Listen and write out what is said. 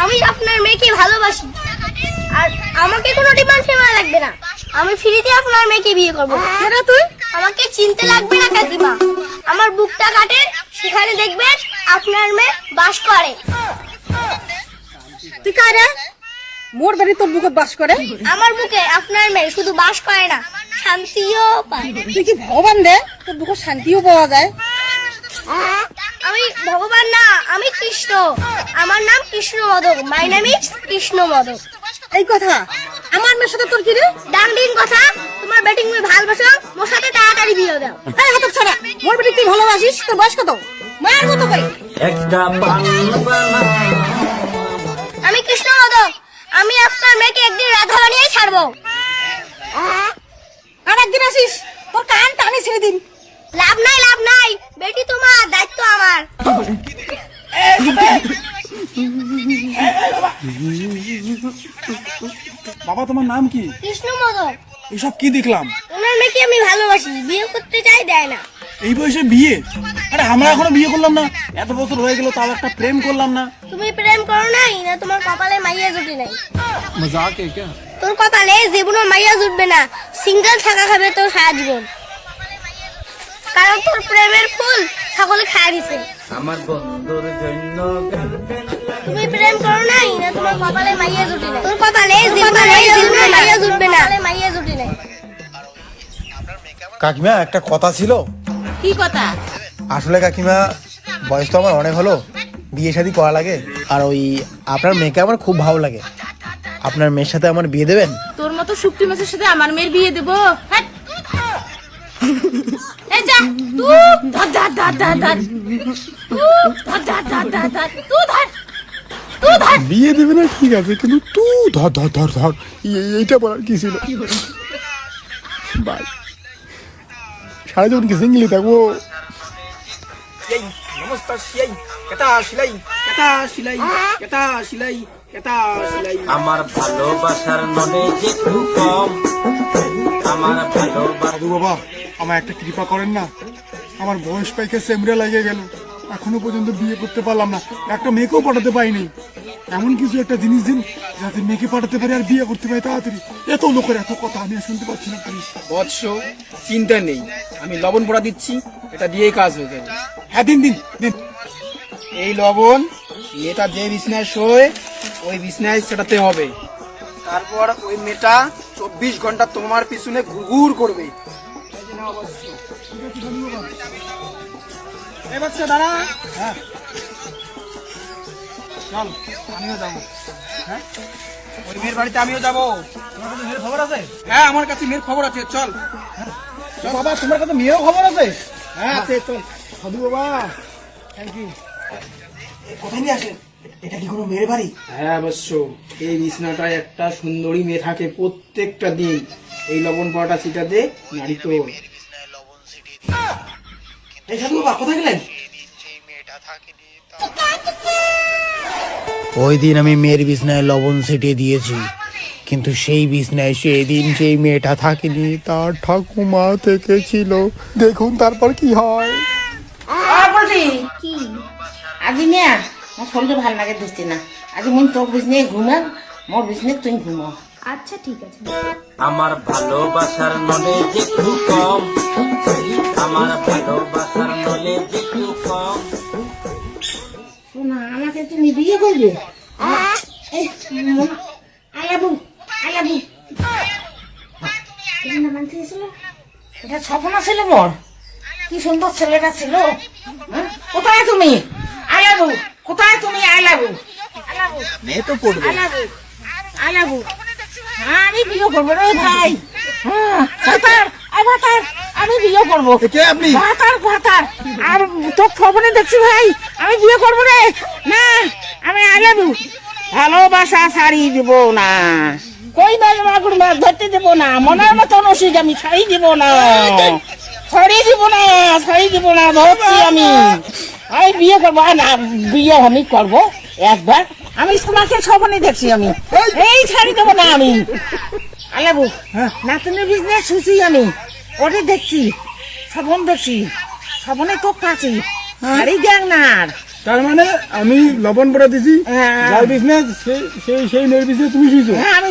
আমি আপনার মেয়েকে ভালোবাসি, আর আমাকে কোনো ডিমান্ড ফেমার লাগবে না। আমি ফ্রিতে আপনার মেয়েকে বিয়ে করবো। কেন তুই? আমাকে চিনতে লাগবে না কাকিমা। আমার বুকটা কাটে, সেখানে দেখবেন আপনার মেয়ে বাস করে। তুই কারে? মোর বাড়ি তোর বুকে বাস করে? আমার বুকে আপনার মেয়ে শুধু বাস করে না, শান্তিও পায়। তুই কি ভগবান রে, তোর বুকে শান্তিও পাওয়া যায়? আমি ভগবান না, আমি কৃষ্ণ। আমার নাম Krishna Modak. My name is Krishna Modak. এই কথা আমার মেয়ের সাথে তোর কি রে? ডাংডিং কথা। তোমার ব্যাটিং তুমি ভালোবাসো, মোর সাথে তাড়াতাড়ি বিয়ে দাও। এই হাতক ছাড়া, মোর বাড়ি তুই ভালোবাসিস? তোর বয়স কত? মায়ের মতো করে। আমি কৃষ্ণ মদক। আমি আপনার মেয়েকে একদিন রাধা বানিয়ে ছাড়বো। আর একদিন আসিস, তোর কান টানি ছেড়ে দিন। লাভ নাই, লাভ নাই। বেটি তোমার, দায়িত্ব আমার। বাবা তোমার নাম কি? কৃষ্ণ মদক। এসব কি দেখলাম? ওনার মেয়েকে আমি ভালোবাসি, বিয়ে করতে চাই, দেয় না। এই বয়সে বিয়ে? আরে আমরা এখনো বিয়ে করলাম না, এত বছর হয়ে গেল তাও একটা প্রেম করলাম না। তুমি প্রেম করো নাই না, তোমার কপালে মাইয়া জুটে নাই। মজাক है क्या? তোর কপালে জীবনে মাইয়া জুটবে না, সিঙ্গেল থাকা খাবে তোর সারা জীবন। কারণ তোর প্রেমের ফুল সকলে খায় দিছে। আমার বন্ধুর জন্য তুমি প্রেম করো নাই না, তোমার কপালে মাইয়া জুটে নাই। তোর কপালে জীবনে মাইয়া জুটবে না, মাইয়া জুটে নাই। কাকিমা একটা কথা ছিল। কি কথা? আসলে কাকিমা বয়স তো আমার অনেক হলো, বিয়ে শাদী করা লাগে, আর ওই আপনার মেয়েকে আমার খুব ভালো লাগে। আপনার মেয়ের সাথে আমার বিয়ে দেবেন? তোর মতো শুকটি মাছের সাথে আমার মেয়ের বিয়ে দেবো? এই যা তুই, ধর ধর ধর ধর ধর, ধর ধর ধর ধর ধর, তুই ধর, তুই ধর। বিয়ে দেবে না ঠিক আছে, কিন্তু তুই ধর ধর ধর ধর, এইটা বলার কি ছিল? ভাই সারা জীবন কি সিঙ্গেলি থাকবো? আমার ভালোবাসার মনে যে কম, আমার ভালোবাসা সাধু বাবা, আমার একটা কৃপা করেন না। আমার বয়স পাইকে সেমরে লাগে গেল, এখনো পর্যন্ত বিয়ে করতে পারলাম না, একটা মেয়েকেও পাঠাতে পারিনি। এমন কিছু একটা জিনিস দিন যাতে মেয়েকে পাঠাতে পারি আর বিয়ে করতে পারি তাড়াতাড়ি। এত লোকের এত কথা আমি আর শুনতে পাচ্ছি না। প্লিজ। বৎস, চিন্তা নেই, আমি লবণ পোড়া দিচ্ছি, এটা দিয়েই কাজ হয়ে যাবে। হ্যাঁ দিন দিন দিন। এই লবণ মেয়েটা যে বিছনায় শোয় ওই বিছনায় সেটাতে হবে। তারপর ওই মেয়েটা 24 ঘন্টা তোমার পিছনে ঘুরঘুর করবে। এই বাচ্চা দাঁড়া। হ্যাঁ চল, আমিও যাবো। হ্যাঁ, ওই মেয়ের বাড়িতে আমিও যাবো। তোমার কাছে মেয়ের খবর আছে? হ্যাঁ, আমার কাছে মেয়ের খবর আছে, চল। চল বাবা, তোমার কাছে মেয়েরও খবর আছে? হ্যাঁ আছে, চল। সাধু বাবা, থ্যাংক ইউ। কোথায় নিয়ে আসলেন? এটা কি কোনো মেয়ের বাড়ি? হ্যাঁ অবশ্য, এই বিছনাটায় একটা সুন্দরী মেয়ে থাকে প্রত্যেকটা দিন। এই লবণ পোড়াটা ছিটাতে নারী তো। এই সাধু বাবা কোথায় গেলেন? ওই দিন আমি মেয়ের বিছনায় লবণ ছিটিয়ে দিয়েছি, কিন্তু সেই বিছনায় সেই দিন সেই মেয়েটা থাকেনি, তার ঠাকুমা থেকে ছিল। দেখুন তারপর কি হয়। বলছি কি আজি না, আমার শরীরে ভাল লাগে দিচ্ছি না। আজি মন তোর বিছনে ঘুমা, মোর বিছনে তুই ঘুমো। আচ্ছা ঠিক আছে। আমার ভালোবাসার মনে যে কম, আমার ভালোবাসার মনে যে কম। শোনা, আমাকে তুমি বিয়ে করবে? আয়াবু আয়াবু এটা স্বপ্ন ছিল মোর। কি সুন্দর ছেলেটা ছিল। কোথায় তুমি আয়াবু? কোথায় তুমি আলাবু? আলাবু মেয়ে তো পড়বে। আলাবু আলাবু, আমি বিয়ে করবো রে ভাই। ভাতার ভাতার, আমি বিয়ে করবো। কে আপনি? ভাতার ভাতার, আর তোর খবরে দেখছি ভাই, আমি বিয়ে করবো রে। না, আমি আলাবু। ভালোবাসা ছাড়ি দিব না, কই মাছ মাগুর মাছ ধরতে দেবো না, মনের মতন ওষুধ আমি ছাড়ি দিব না, ছাড়ি দিব না, ছাড়ি দিব না, ধরছি আমি। আমি বিয়ে করবো না, বিয়ে আমি করবো একবার। আমি তোমাকে স্বপ্নে দেখছি আমি, এই ছাড়ি দেবো না আমি। আলাবু নাতনের বিজনেস শুছি আমি, ওরে দেখছি, স্বপ্ন দেখছি, স্বপ্নে তো পাচ্ছি। ছাড়ি দেখ না, তার মানে আমি লবণ পড়া দিছি হ্যাঁ। যার বিজনেস সেই মেয়ের বিজনেস তুমি শুইছো হ্যাঁ আমি